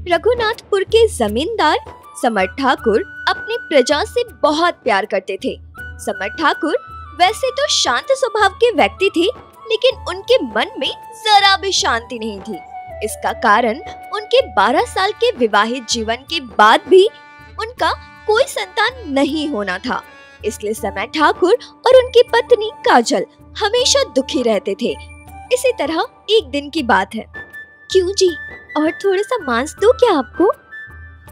रघुनाथपुर के जमींदार समर ठाकुर अपनी प्रजा से बहुत प्यार करते थे। समर ठाकुर वैसे तो शांत स्वभाव के व्यक्ति थे, लेकिन उनके मन में जरा भी शांति नहीं थी। इसका कारण उनके 12 साल के विवाहित जीवन के बाद भी उनका कोई संतान नहीं होना था। इसलिए समर ठाकुर और उनकी पत्नी काजल हमेशा दुखी रहते थे। इसी तरह एक दिन की बात है। क्यों जी, और थोड़ा सा मांस दो क्या आपको?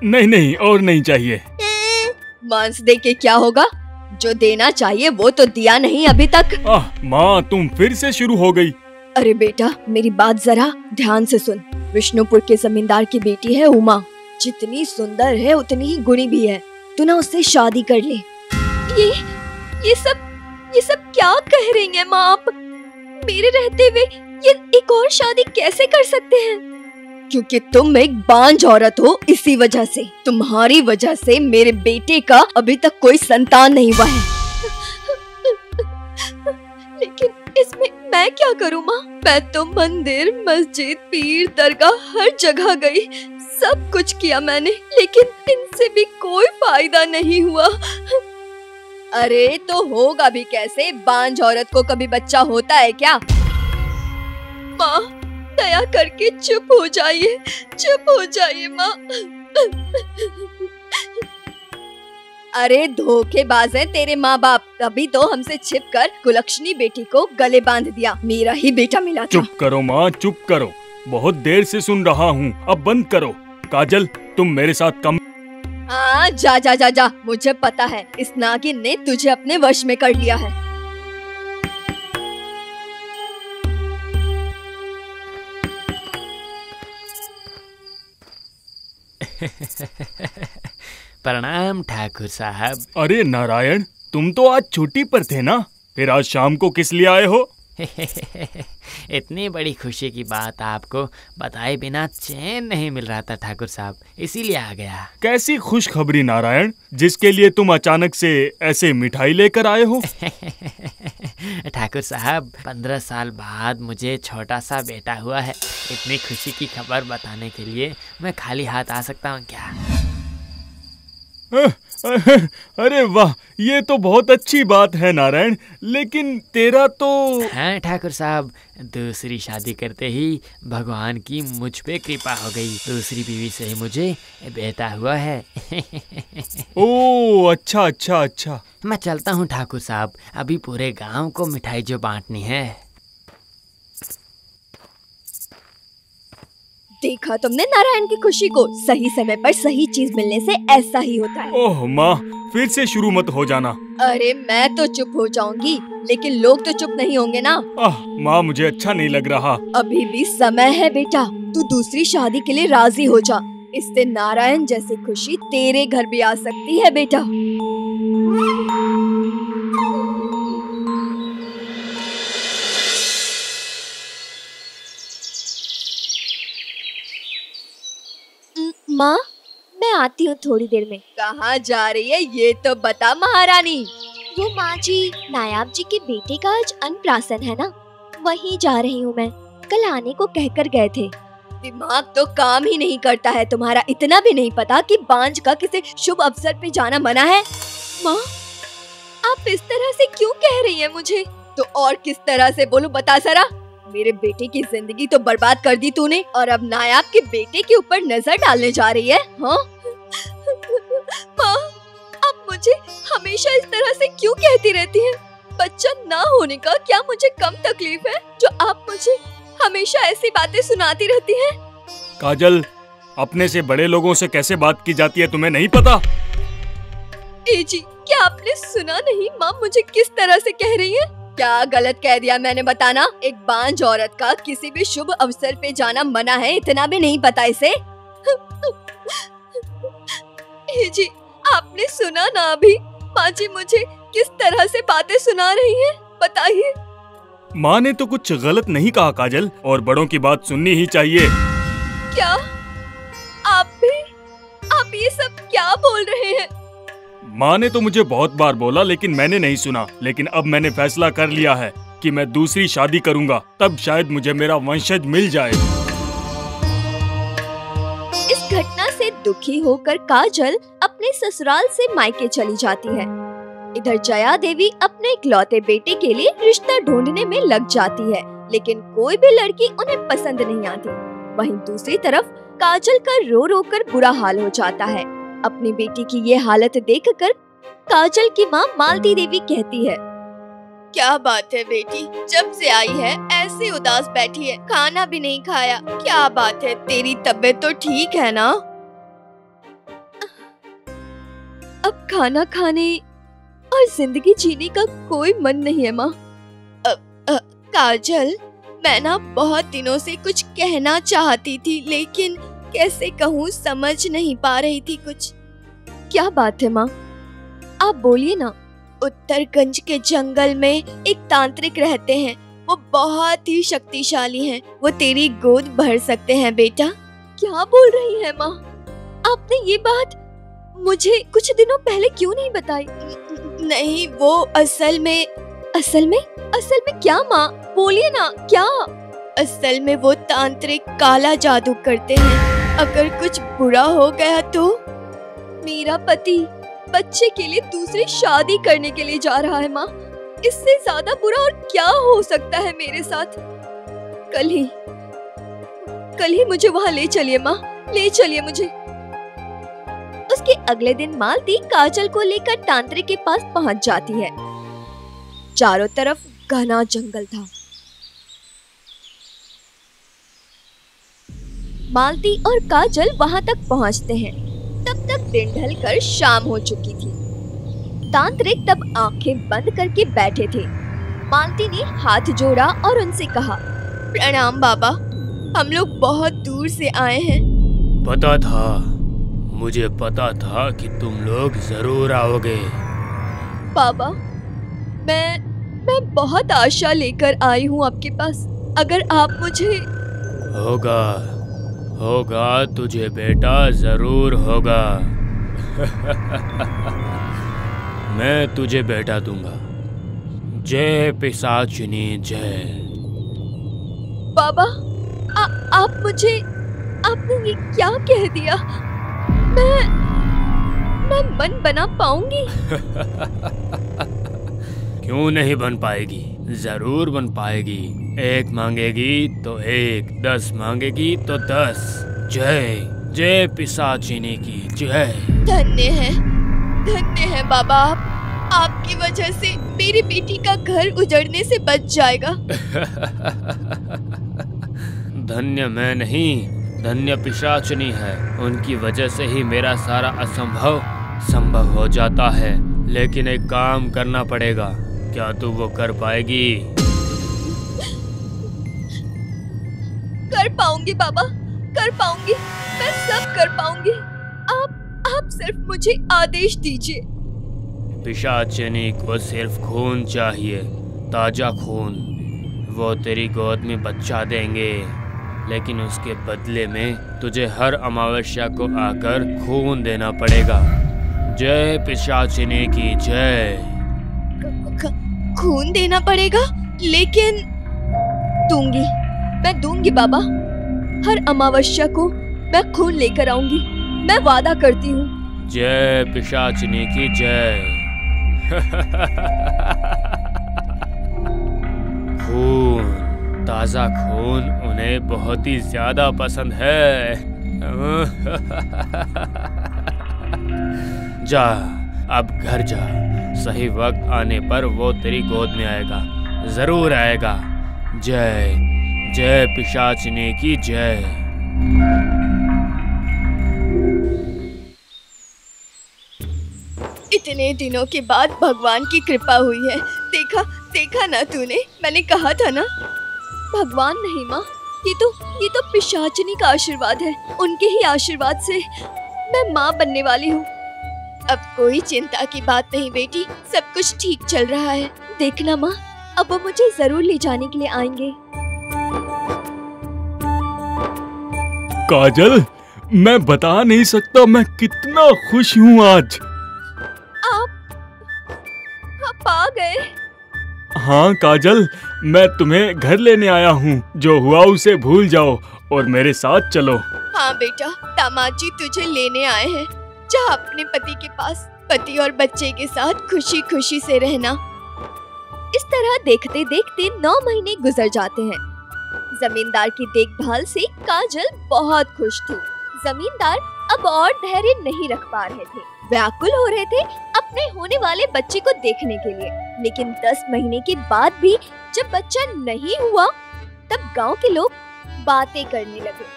नहीं नहीं, और नहीं चाहिए। मांस दे के क्या होगा? जो देना चाहिए वो तो दिया नहीं अभी तक। माँ, तुम फिर से शुरू हो गई। अरे बेटा, मेरी बात जरा ध्यान से सुन। विष्णुपुर के जमींदार की बेटी है उमा। जितनी सुंदर है उतनी ही गुणी भी है। तू ना उससे शादी कर ले। ये सब क्या कह रही हैं माँ आप? मेरे रहते हुए ये एक और शादी कैसे कर सकते हैं? क्योंकि तुम एक बांझ औरत हो, इसी वजह से, तुम्हारी वजह से मेरे बेटे का अभी तक कोई संतान नहीं हुआ है। लेकिन इसमें मैं क्या करूँ माँ? मैं तो मंदिर, मस्जिद, पीर, दरगाह हर जगह गई, सब कुछ किया मैंने, लेकिन इनसे भी कोई फायदा नहीं हुआ। अरे तो होगा भी कैसे? बांझ औरत को कभी बच्चा होता है क्या? माँ, दया करके चुप हो जाइए माँ। अरे धोखेबाज है तेरे माँ बाप, तभी तो हमसे छिपकर कुलक्षणी बेटी को गले बांध दिया। मेरा ही बेटा मिला था। चुप करो माँ, चुप करो। बहुत देर से सुन रहा हूँ, अब बंद करो। काजल, तुम मेरे साथ कम। हाँ, जा। मुझे पता है इस नागिन ने तुझे अपने वश में कर लिया है। प्रणाम ठाकुर साहब। अरे नारायण, तुम तो आज छुट्टी पर थे ना? फिर आज शाम को किस लिए आए हो? इतनी बड़ी खुशी की बात आपको बताए बिना चैन नहीं मिल रहा था ठाकुर साहब, इसीलिए आ गया। कैसी खुशखबरी नारायण, जिसके लिए तुम अचानक से ऐसे मिठाई लेकर आए हो? ठाकुर साहब, 15 साल बाद मुझे छोटा सा बेटा हुआ है। इतनी खुशी की खबर बताने के लिए मैं खाली हाथ आ सकता हूँ क्या? अरे वाह, ये तो बहुत अच्छी बात है नारायण, लेकिन तेरा तो। हाँ ठाकुर साहब, दूसरी शादी करते ही भगवान की मुझ पे कृपा हो गई। दूसरी बीवी से ही मुझे बेटा हुआ है। ओह, अच्छा। मैं चलता हूँ ठाकुर साहब, अभी पूरे गांव को मिठाई जो बांटनी है। देखा तुमने नारायण की खुशी को? सही समय पर सही चीज मिलने से ऐसा ही होता है। ओह माँ, फिर से शुरू मत हो जाना। अरे मैं तो चुप हो जाऊंगी, लेकिन लोग तो चुप नहीं होंगे ना। माँ, मुझे अच्छा नहीं लग रहा। अभी भी समय है बेटा, तू दूसरी शादी के लिए राजी हो जा। इससे नारायण जैसी खुशी तेरे घर भी आ सकती है बेटा। माँ, मैं आती हूँ थोड़ी देर में। कहाँ जा रही है ये तो बता महारानी। वो माँ जी, नायाब जी के बेटे का आज अन्नप्राशन है ना, वहीं जा रही हूँ मैं। कल आने को कहकर गए थे। दिमाग तो काम ही नहीं करता है तुम्हारा। इतना भी नहीं पता कि बांझ का किसी शुभ अवसर पे जाना मना है? माँ, आप इस तरह से क्यों कह रही हैं मुझे? तो और किस तरह से बोलूं, बता जरा। मेरे बेटे की जिंदगी तो बर्बाद कर दी तूने, और अब नायाब के बेटे के ऊपर नजर डालने जा रही है? हाँ? माँ, आप मुझे हमेशा इस तरह से क्यों कहती रहती हैं? बच्चा ना होने का क्या मुझे कम तकलीफ है, जो आप मुझे हमेशा ऐसी बातें सुनाती रहती हैं? काजल, अपने से बड़े लोगों से कैसे बात की जाती है, तुम्हें नहीं पता? ए जी, क्या आपने सुना नहीं माँ मुझे किस तरह से कह रही है? क्या गलत कह दिया मैंने, बताना? एक बांझ औरत का किसी भी शुभ अवसर पे जाना मना है, इतना भी नहीं पता इसे? जी, आपने सुना ना अभी माँ जी मुझे किस तरह से बातें सुना रही हैं? बताइए। माँ ने तो कुछ गलत नहीं कहा काजल, और बड़ों की बात सुननी ही चाहिए। क्या आप भी? आप ये सब क्या बोल रहे हैं? माँ ने तो मुझे बहुत बार बोला, लेकिन मैंने नहीं सुना। लेकिन अब मैंने फैसला कर लिया है कि मैं दूसरी शादी करूँगा, तब शायद मुझे मेरा वंशज मिल जाए। इस दुखी होकर काजल अपने ससुराल से मायके चली जाती है। इधर जया देवी अपने इकलौते बेटे के लिए रिश्ता ढूंढने में लग जाती है, लेकिन कोई भी लड़की उन्हें पसंद नहीं आती। वहीं दूसरी तरफ काजल का रो रो कर बुरा हाल हो जाता है। अपनी बेटी की ये हालत देखकर काजल की माँ मालती देवी कहती है, क्या बात है बेटी, जब से आई है ऐसे उदास बैठी है, खाना भी नहीं खाया। क्या बात है, तेरी तबीयत तो ठीक है ना? अब खाना खाने और जिंदगी जीने का कोई मन नहीं है माँ। काजल, मैं ना बहुत दिनों से कुछ कहना चाहती थी, लेकिन कैसे कहूँ समझ नहीं पा रही थी कुछ। क्या बात है माँ, आप बोलिए ना। उत्तरगंज के जंगल में एक तांत्रिक रहते हैं, वो बहुत ही शक्तिशाली हैं। वो तेरी गोद भर सकते हैं बेटा। क्या बोल रही है माँ? आपने ये बात मुझे कुछ दिनों पहले क्यों नहीं बताई? नहीं, वो असल में क्या माँ? बोलिए ना, क्या? असल में वो तांत्रिक काला जादू करते हैं। अगर कुछ बुरा हो गया तो? मेरा पति बच्चे के लिए दूसरी शादी करने के लिए जा रहा है माँ। इससे ज्यादा बुरा और क्या हो सकता है मेरे साथ? कल ही मुझे वहाँ ले चलिए माँ, ले चलिए मुझे। उसके अगले दिन मालती काजल को लेकर तांत्रिक के पास पहुँच जाती है। चारों तरफ घना जंगल था। मालती और काजल वहाँ तक पहुँचते हैं। तब तक दिन ढलकर शाम हो चुकी थी। तांत्रिक तब आंखें बंद करके बैठे थे। मालती ने हाथ जोड़ा और उनसे कहा, प्रणाम बाबा, हम लोग बहुत दूर से आए हैं। पता था, मुझे पता था कि तुम लोग जरूर आओगे। बाबा, मैं बहुत आशा लेकर आई हूँ आपके पास। अगर आप मुझे... होगा तुझे बेटा, जरूर होगा। मैं तुझे बेटा दूंगा। जय पिशाचिनी जय। बाबा, आपने ये क्या कह दिया? मैं मन बना पाऊंगी? क्यों नहीं बन पाएगी? जरूर बन पाएगी। 1 मांगेगी तो 1, 10 मांगेगी तो 10। जय जय पिशाचिनी की जय। धन्य है बाबा, आपकी वजह से मेरी बेटी का घर उजड़ने से बच जाएगा। धन्य मैं नहीं, धन्य पिशाचिनी है। उनकी वजह से ही मेरा सारा असंभव संभव हो जाता है। लेकिन एक काम करना पड़ेगा। क्या तू वो कर पाएगी? कर पाऊंगी बाबा, कर पाऊंगी। मैं सब कर पाऊंगी। आप सिर्फ मुझे आदेश दीजिए। पिशाचिनी को सिर्फ खून चाहिए, ताजा खून। वो तेरी गोद में बच्चा देंगे, लेकिन उसके बदले में तुझे हर अमावस्या को आकर खून देना पड़ेगा। जय पिशाचिनी की जय। खून देना पड़ेगा? लेकिन मैं दूंगी बाबा। हर अमावस्या को मैं खून लेकर आऊंगी, मैं वादा करती हूँ। जय पिशाचिनी की जय। खून, ताजा खून उन्हें बहुत ही ज्यादा पसंद है। जा, अब घर जा। सही वक्त आने पर वो तेरी गोद में आएगा, जरूर आएगा। जय जय पिशाचिनी की जय। इतने दिनों के बाद भगवान की कृपा हुई है। देखा ना तूने, मैंने कहा था ना। भगवान नहीं माँ, ये तो पिशाचिनी का आशीर्वाद है। उनके ही आशीर्वाद से मैं माँ बनने वाली हूँ। अब कोई चिंता की बात नहीं बेटी, सब कुछ ठीक चल रहा है। देखना माँ, अब वो मुझे जरूर ले जाने के लिए आएंगे। काजल, मैं बता नहीं सकता मैं कितना खुश हूँ आज। आप आ गए? हाँ काजल, मैं तुम्हें घर लेने आया हूँ। जो हुआ उसे भूल जाओ और मेरे साथ चलो। हाँ बेटा, दामाद जी तुझे लेने आए हैं। जा अपने पति के पास, पति और बच्चे के साथ खुशी खुशी से रहना। इस तरह देखते देखते 9 महीने गुजर जाते हैं। जमींदार की देखभाल से काजल बहुत खुश थी। जमींदार अब और धैर्य नहीं रख पा रहे थे। व्याकुल हो रहे थे अपने होने वाले बच्चे को देखने के लिए। लेकिन 10 महीने के बाद भी जब बच्चा नहीं हुआ, तब गांव के लोग बातें करने लगे।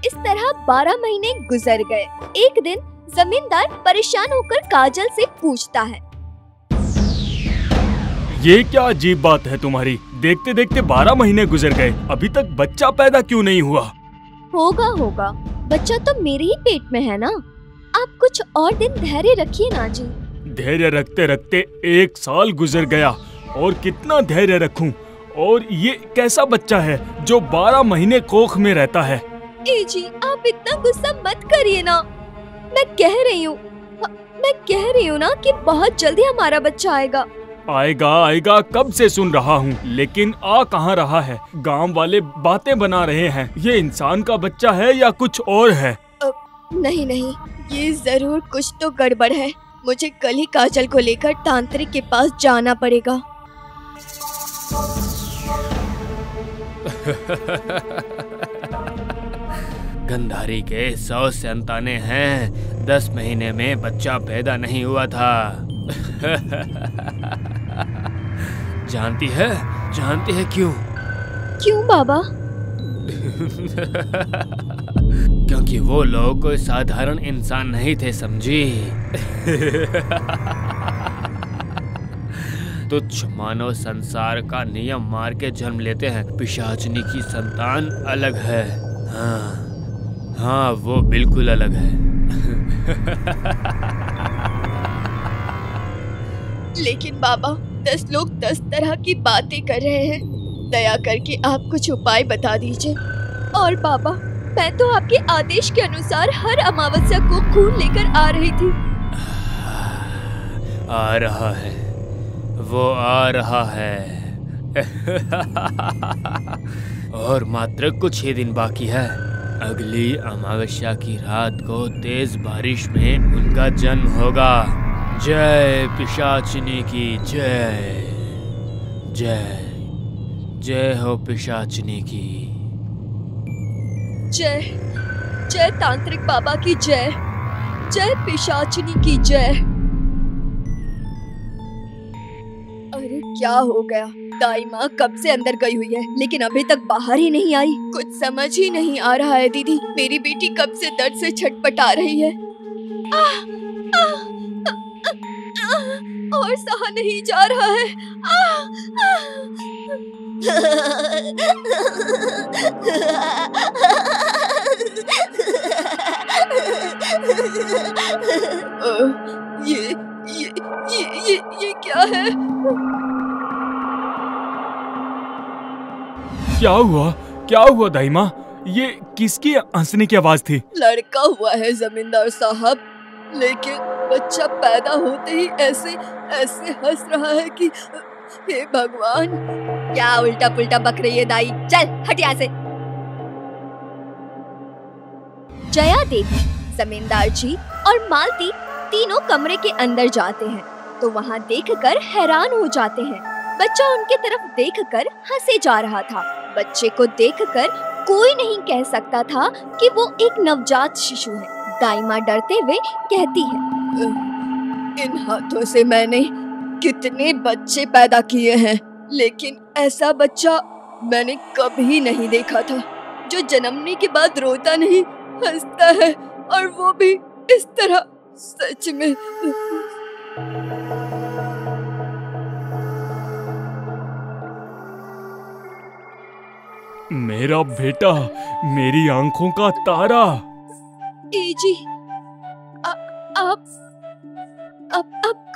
इस तरह 12 महीने गुजर गए। एक दिन जमींदार परेशान होकर काजल से पूछता है, ये क्या अजीब बात है तुम्हारी? देखते देखते 12 महीने गुजर गए, अभी तक बच्चा पैदा क्यों नहीं हुआ? होगा, बच्चा तो मेरे ही पेट में है ना। आप कुछ और दिन धैर्य रखिए ना जी। धैर्य रखते रखते 1 साल गुजर गया, और कितना धैर्य रखूं? और ये कैसा बच्चा है जो 12 महीने कोख में रहता है? ए जी, आप इतना गुस्सा मत करिए ना। मैं कह रही हूँ ना कि बहुत जल्दी हमारा बच्चा आएगा। आएगा कब से सुन रहा हूँ, लेकिन आ कहाँ रहा है? गांव वाले बातें बना रहे हैं। ये इंसान का बच्चा है या कुछ और है? नहीं, ये जरूर कुछ तो गड़बड़ है। मुझे कल ही काजल को लेकर तांत्रिक के पास जाना पड़ेगा। गंधारी के 100 संतानें हैं, 10 महीने में बच्चा पैदा नहीं हुआ था। जानती है क्यों बाबा? क्योंकि वो लोग कोई साधारण इंसान नहीं थे, समझी? तुच्छ मानव संसार का नियम मार के जन्म लेते हैं। पिशाचनी की संतान अलग है। हाँ, वो बिल्कुल अलग है। लेकिन बाबा, 10 लोग 10 तरह की बातें कर रहे हैं। दया करके आप कुछ उपाय बता दीजिए। और बाबा, मैं तो आपके आदेश के अनुसार हर अमावस्या को खून लेकर आ रही थी। आ रहा है, वो आ रहा है। और मात्र कुछ ही दिन बाकी है। अगली अमावस्या की रात को तेज बारिश में उनका जन्म होगा। जय पिशाचिनी की जय। जय हो पिशाचिनी की। जय तांत्रिक बाबा की जय। जय पिशाचिनी की जय। अरे क्या हो गया? दाई माँ कब से अंदर गई हुई है, लेकिन अभी तक बाहर ही नहीं आई। कुछ समझ ही नहीं आ रहा है दीदी। मेरी बेटी कब से दर्द से छटपटा रही है। और सहा नहीं जा रहा है। ये क्या है? क्या हुआ दाई माँ? ये किसकी हंसने की आवाज थी? लड़का हुआ है जमींदार साहब, लेकिन बच्चा पैदा होते ही ऐसे हंस रहा है कि हे भगवान। क्या उल्टा पुल्टा बक रही है दाई? चल हट यहाँ से। जया देवी, जमींदार जी और मालती तीनों कमरे के अंदर जाते हैं तो वहाँ देखकर हैरान हो जाते हैं। बच्चा उनके तरफ देखकर हंसे जा रहा था। बच्चे को देखकर कोई नहीं कह सकता था कि वो एक नवजात शिशु है। दाई माँ डरते हुए कहती है, इन हाथों से मैंने कितने बच्चे पैदा किए हैं, लेकिन ऐसा बच्चा मैंने कभी नहीं देखा था, जो जन्मने के बाद रोता नहीं, हंसता है, और वो भी इस तरह। सच में मेरा बेटा, मेरी आंखों का तारा। ए जी, आप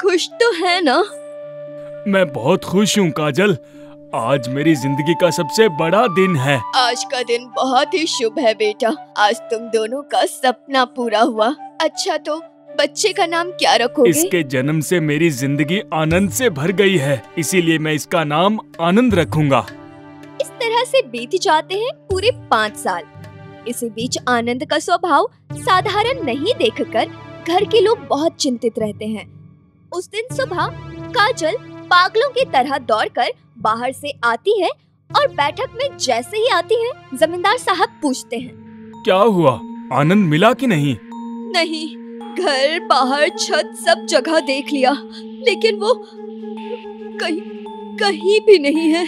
खुश तो है ना? मैं बहुत खुश हूँ काजल। आज मेरी जिंदगी का सबसे बड़ा दिन है। आज का दिन बहुत ही शुभ है बेटा। आज तुम दोनों का सपना पूरा हुआ। अच्छा, तो बच्चे का नाम क्या रखोगे? इसके जन्म से मेरी जिंदगी आनंद से भर गई है, इसीलिए मैं इसका नाम आनंद रखूंगा। इस तरह से बीत जाते हैं पूरे 5 साल। इसी बीच आनंद का स्वभाव साधारण नहीं देखकर घर के लोग बहुत चिंतित रहते हैं। उस दिन सुबह काजल पागलों की तरह दौड़कर बाहर से आती है और बैठक में जैसे ही आती है जमींदार साहब पूछते हैं, क्या हुआ, आनंद मिला कि नहीं? नहीं, घर बाहर छत सब जगह देख लिया, लेकिन वो कहीं भी नहीं है।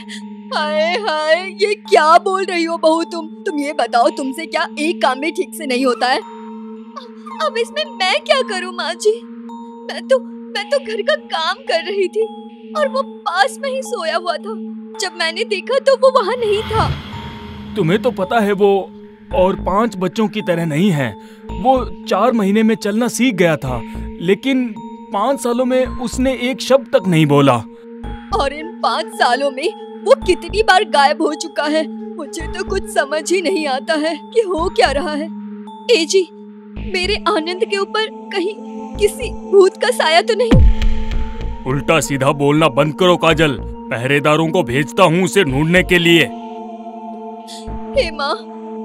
हाय हाय, ये क्या बोल रही हो बहू तुम ये बताओ, तुमसे क्या एक काम भी ठीक से नहीं होता है? अब इसमें मैं क्या करूं माँ जी? मैं तो घर का काम कर रही थी और वो पास में ही सोया हुआ था। जब मैंने देखा तो वो वहाँ नहीं था। तुम्हें तो पता है वो और 5 बच्चों की तरह नहीं है। वो 4 महीने में चलना सीख गया था, लेकिन 5 सालों में उसने एक शब्द तक नहीं बोला। और इन 5 सालों में वो कितनी बार गायब हो चुका है, मुझे तो कुछ समझ ही नहीं आता है कि हो क्या रहा है। ए जी, मेरे आनंद के ऊपर कहीं किसी भूत का साया तो नहीं? उल्टा सीधा बोलना बंद करो काजल, पहरेदारों को भेजता हूँ उसे ढूंढने के लिए। हे माँ,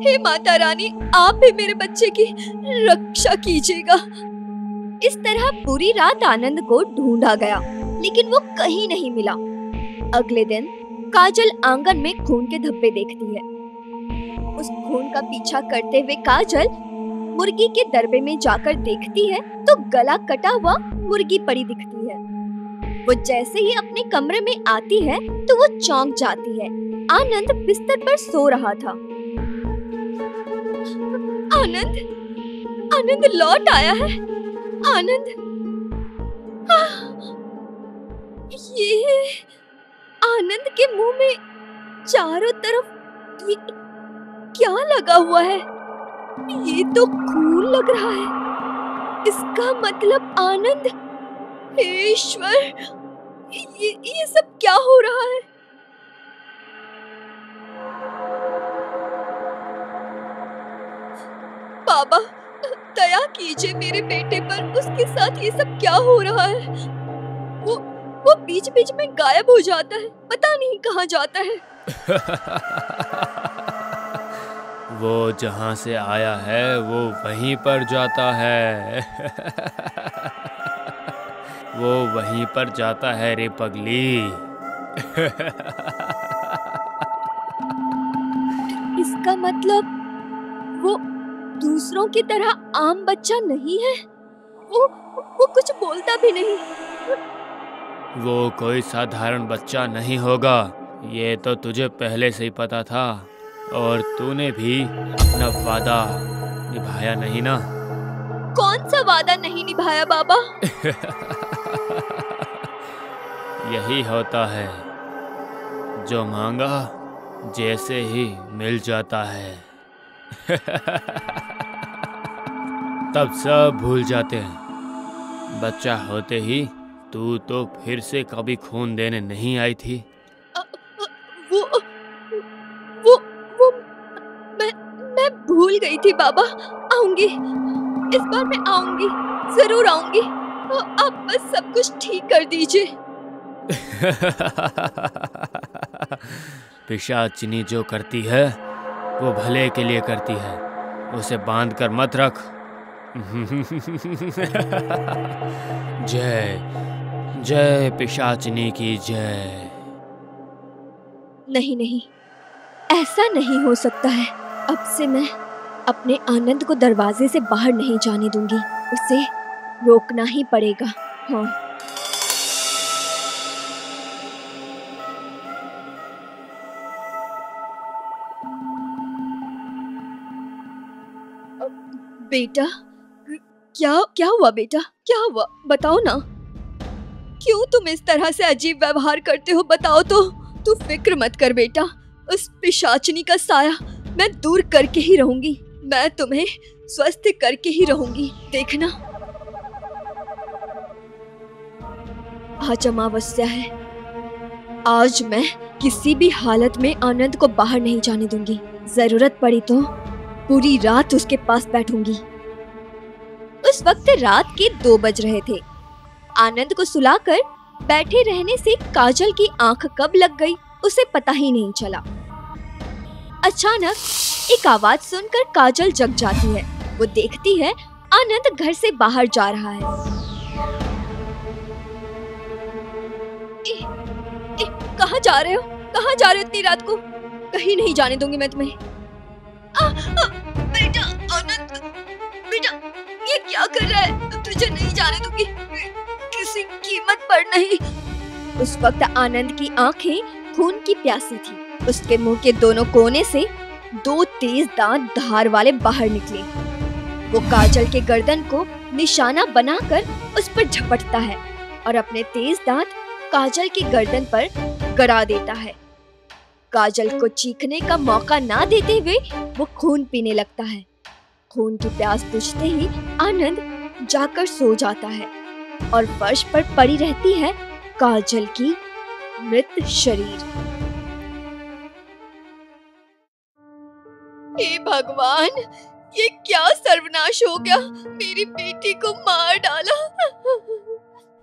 हे माता रानी, आप भी मेरे बच्चे की रक्षा कीजिएगा। इस तरह पूरी रात आनंद को ढूंढा गया, लेकिन वो कहीं नहीं मिला। अगले दिन काजल आंगन में खून के धब्बे देखती है। उस खून का पीछा करते हुए काजल मुर्गी के दरबे में जाकर देखती है तो गला कटा हुआ मुर्गी पड़ी दिखती है। वो जैसे ही अपने कमरे में आती है तो वो चौंक जाती है। आनंद बिस्तर पर सो रहा था। आनंद लौट आया है। आनंद, ये आनंद के मुंह में चारों तरफ ये क्या लगा हुआ है? ये तो खून लग रहा है। इसका मतलब आनंद, ईश्वर, ये सब क्या हो रहा है? बाबा, दया कीजिए मेरे बेटे पर, उसके साथ ये सब क्या हो रहा है? वो बीच बीच में गायब हो जाता है, पता नहीं कहाँ जाता है। वो जहाँ से आया है वो वहीं पर जाता है। वो वहीं पर जाता है रे पगली। इसका मतलब वो दूसरों की तरह आम बच्चा नहीं है। वो कुछ बोलता भी नहीं। वो कोई साधारण बच्चा नहीं होगा, ये तो तुझे पहले से ही पता था, और तूने भी अपना वादा निभाया नहीं ना। कौन सा वादा नहीं निभाया बाबा? यही होता है, जो मांगा जैसे ही मिल जाता है। तब सब भूल जाते हैं। बच्चा होते ही तू तो फिर से कभी खून देने नहीं आई थी। मैं भूल गई थी बाबा। आऊंगी, इस बार मैं आऊंगी, जरूर आऊंगी। आप बस सब कुछ ठीक कर दीजिए। पिशाचिनी जो करती है वो भले के लिए करती है, उसे बांध कर मत रख। जय जय पिशाचिनी की जय। नहीं, ऐसा नहीं हो सकता है। अब से मैं अपने आनंद को दरवाजे से बाहर नहीं जाने दूंगी। उसे रोकना ही पड़ेगा। हाँ। बेटा, क्या हुआ बेटा? क्या हुआ? बताओ ना। क्यों तुम इस तरह से अजीब व्यवहार करते हो? बताओ तो। तू फिक्र मत कर बेटा, उस पिशाचिनी का साया मैं दूर करके ही रहूंगी। मैं तुम्हें स्वस्थ करके ही रहूंगी, देखना। आज अमावस्या है। आज मैं किसी भी हालत में आनंद को बाहर नहीं जाने दूंगी। जरूरत पड़ी तो पूरी रात उसके पास बैठूंगी। उस वक्त रात के 2 बज रहे थे। आनंद को सुलाकर बैठे रहने से काजल की आंख कब लग गई उसे पता ही नहीं चला। अचानक एक आवाज सुनकर काजल जग जाती है। वो देखती है आनंद घर से बाहर जा रहा है। कहाँ जा रहे हो? कहाँ जा रहे हो इतनी रात को? कहीं नहीं जाने दूंगी मैं तुम्हें। बेटा आनंद, बेटा ये क्या कर रहा है? तुझे नहीं जाने दूंगी, किसी कीमत पर नहीं। उस वक्त आनंद की आंखें खून की प्यासी थी। उसके मुंह के दोनों कोने से 2 तेज दांत धार वाले बाहर निकले। वो काजल के गर्दन को निशाना बनाकर उस पर झपटता है और अपने तेज दांत काजल की गर्दन पर गड़ा देता है। काजल को चीखने का मौका ना देते हुए वो खून पीने लगता है। खून की प्यास बुझते ही आनंद जाकर सो जाता है और फर्श पर पड़ी रहती है काजल की मृत शरीर। हे भगवान, ये क्या सर्वनाश हो गया? मेरी बेटी को मार डाला।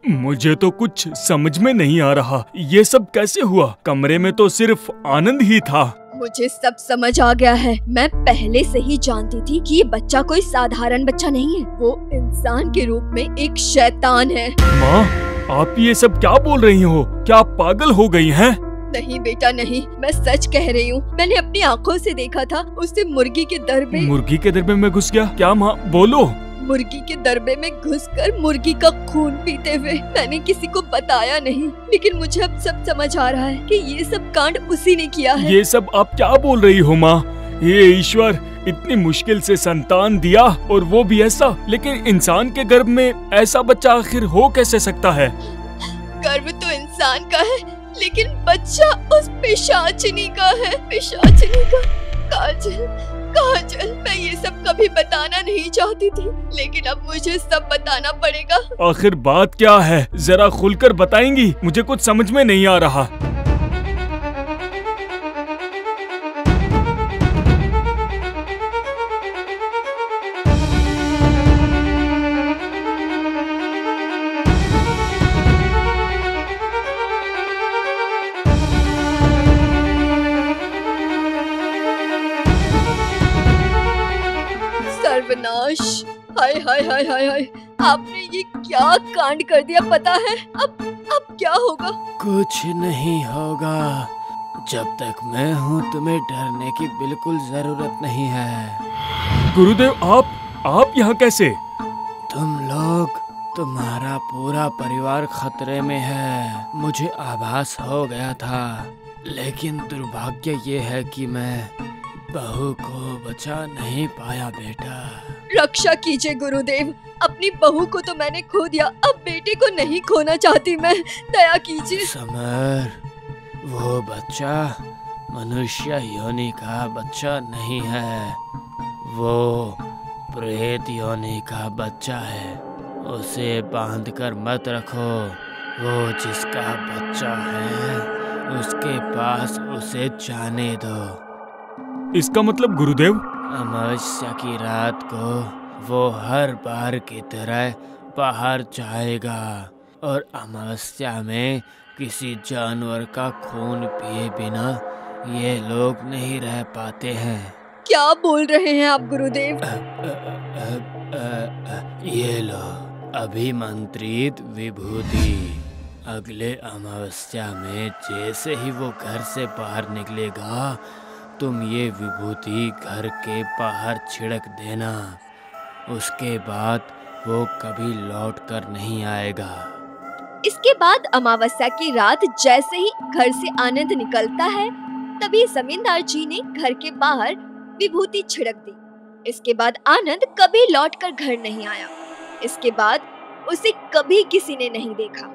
मुझे तो कुछ समझ में नहीं आ रहा, ये सब कैसे हुआ? कमरे में तो सिर्फ आनंद ही था। मुझे सब समझ आ गया है। मैं पहले से ही जानती थी कि ये बच्चा कोई साधारण बच्चा नहीं है। वो इंसान के रूप में एक शैतान है। माँ, आप ये सब क्या बोल रही हो? क्या आप पागल हो गई हैं? नहीं बेटा नहीं, मैं सच कह रही हूँ। मैंने अपनी आंखों से देखा था उसे मुर्गी के दरबे। मुर्गी के दरबे में घुस गया? क्या माँ, बोलो। मुर्गी के दरबे में घुसकर मुर्गी का खून पीते हुए। मैंने किसी को बताया नहीं, लेकिन मुझे अब सब समझ आ रहा है कि ये सब कांड उसी ने किया है। ये सब आप क्या बोल रही हो माँ? ये ईश्वर इतनी मुश्किल से संतान दिया और वो भी ऐसा, लेकिन इंसान के गर्भ में ऐसा बच्चा आखिर हो कैसे सकता है? गर्भ तो इंसान का है, लेकिन बच्चा उस पिशाचिनी का है। पिशाचिनी का। काजल, काजल, मैं ये सब कभी बताना नहीं चाहती थी, लेकिन अब मुझे सब बताना पड़ेगा। आखिर बात क्या है? जरा खुलकर बताएंगी? मुझे कुछ समझ में नहीं आ रहा। सर्वनाश! हाय हाय हाय हाय हाय! आपने ये क्या कांड कर दिया पता है? अब क्या होगा? कुछ नहीं होगा। जब तक मैं हूँ तुम्हें डरने की बिल्कुल जरूरत नहीं है। गुरुदेव, आप यहाँ कैसे? तुम लोग, तुम्हारा पूरा परिवार खतरे में है। मुझे आभास हो गया था, लेकिन दुर्भाग्य ये है कि मैं बहू को बचा नहीं पाया। बेटा, रक्षा कीजिए गुरुदेव। अपनी बहू को तो मैंने खो दिया, अब बेटे को नहीं खोना चाहती मैं। दया कीजिए। समर, वो बच्चा मनुष्य योनि का बच्चा नहीं है, वो प्रेत योनि का बच्चा है। उसे बांधकर मत रखो। वो जिसका बच्चा है उसके पास उसे जाने दो। इसका मतलब गुरुदेव? अमावस्या की रात को वो हर बार की तरह बाहर जाएगा और अमावस्या में किसी जानवर का खून पिए बिना ये लोग नहीं रह पाते हैं। क्या बोल रहे हैं आप गुरुदेव? ये लो अभिमंत्रित विभूति। अगले अमावस्या में जैसे ही वो घर से बाहर निकलेगा, तुम ये विभूति घर के बाहर छिड़क देना। उसके बाद वो कभी लौट कर नहीं आएगा। इसके बाद अमावस्या की रात जैसे ही घर से आनंद निकलता है, तभी जमींदार जी ने घर के बाहर विभूति छिड़क दी। इसके बाद आनंद कभी लौटकर घर नहीं आया। इसके बाद उसे कभी किसी ने नहीं देखा।